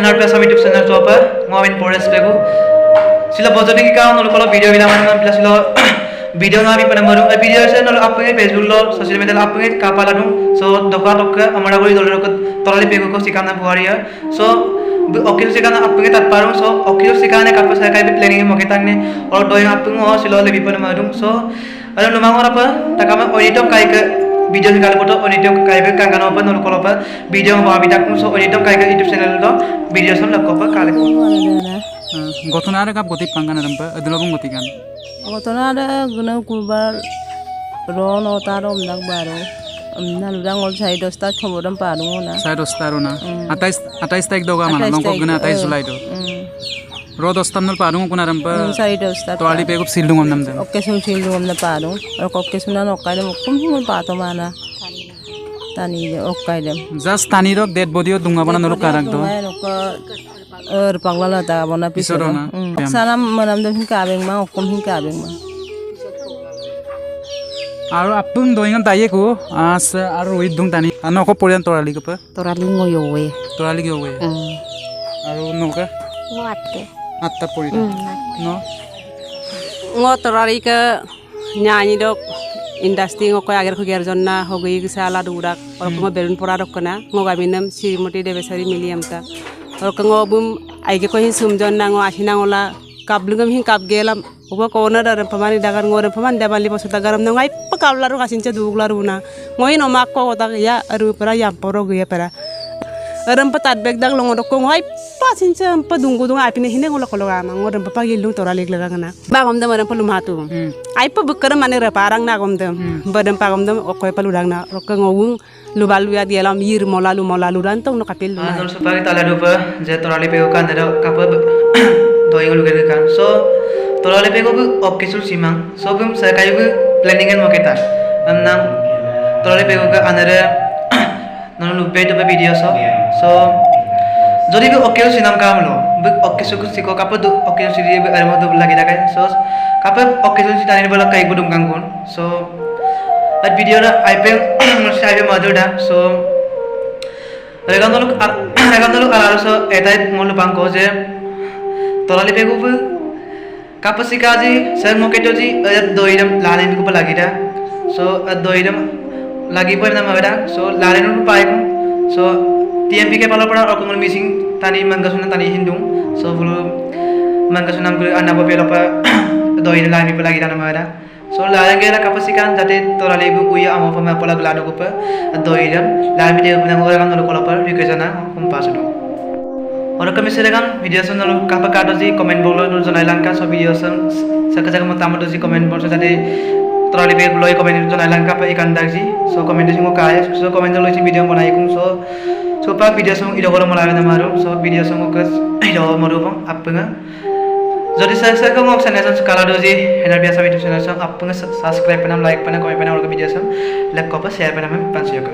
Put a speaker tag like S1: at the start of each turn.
S1: NRPS YouTube channel to apa ngawin forest pegu sila bojone ki kaon lo kolo video bila man bila sila video na mi panamaru video se no apne Facebook lo social media apne kapala dum so doka dokka amara gori dolor ko torali pegu ko sikana buharia so okil sikana apne tat parum so okil sikane kapasa kai planning mo ketangne or doing apne ho sila le panamaru so alo lumangora pa takama oitom kai ke video sekali foto onitom kai ke kangano pa no kolo pa video mo abitak so onitom kai ke YouTube channel do video sam lakko pa kale
S2: gotona ada kap gotip pangkan rampa adulobong gotikan
S3: gotona ada guna kubar ron otarom dak baro na ludang ol sai dosta khoboram parungo na
S2: sai dostaro na 28 tarik doga mana nongko guna 28 Julai do ro dostam nol parungo kuna rampa
S3: sai dosta
S2: to ali pekup sildungom namde
S3: okke sum sildungom na parung ro okke suna nokai dem kum kum pato mana tani de okai dem
S2: just tani rok dead body o dunga bana nol karak do
S3: pangla ta bona pisoro sana manam dem kabeng ma okom hin kabeng ma
S2: aro apung doingan taye ko as aro idung tani ano ko porian torali ko pa
S3: torali ngoyowe
S2: torali go we aro no ka
S4: Ngoate.
S2: atta pori no
S5: ngo torari ka nyanyi dok industri ngo koy agar ko ger jonna hogi ki sala durak or ko belun pora dok kana ngo gaminam Srimati Devesari Miliam ta or ko ngo bum ai ke ko hin sum jonna ngo asina ngola kablungam hin kap gelam uba ko na dar pamani dagar ngore paman dabali posu tagaram no ngai pa kablaru kasincha duglaru na ngo ino makko ta ya aru para yam poro ge para aram patat bek dag longo dok ko ngai pa sincha pa dungu dunga apine hine ngola kologa ma ngore papa gilung torali glara kana ba gom da maram palum hatu ai pa bukkar mane ra parang na gom da badam pa gom da okoy paludang na rok ngowung lubalu ya dialam yir molalu rantong no kapil
S1: na dol supari tala dupa je torali pegu kan da kap doing lu kan so torali pegu okisul simang so bum sa kayu planning en moketa amnam torali pegu ka anare non lupe to video so যদি বি ওকেল সিনাম কামলো বি ওকে সুকু সিকো কাপে দু ওকেল সিরি বি আরমো দু লাগি লাগাই সো কাপে ওকেল সি তানি বলা কাই গুদুম কাঙ্গুন সো আট ভিডিও রা আইপে সাইবে মাদুডা সো রেগান্দলু আলারো সো এটাই মল পাঙ্কো যে তলালি পেগু বি কাপে সিকাজি সর মোকেটোজি দইরাম লালিন কো লাগিটা সো দইরাম lagi pa na mawada so lalen nu pai ko so TMP ke pala pada or kung missing tani manggasuna tani hindung so bulu manggasuna bulu anna papel apa doin lagi pa lagi na mawada so lalen ke la kapasikan jate torale bu uya amo pa ma pala glado ko pa doiram lami de na ngora kan lo pa rikejana kum pasado और कमी से लेकिन वीडियो सुन लो कहाँ काटो जी कमेंट बोलो नो जनाई लंका सब वीडियो सुन सका मत तामतो जी कमेंट बोल जाते torali pe loi comment jona langka pa ikan daji so comment singo kaya so comment loi video banai kung so pa video song ido goro mala na maru so video song kas ido maru bang apanga jodi sa ko ngok sana san skala doji enar biasa video channel song apanga subscribe panam like panam comment panam video song like ko pa share panam pansiyo ka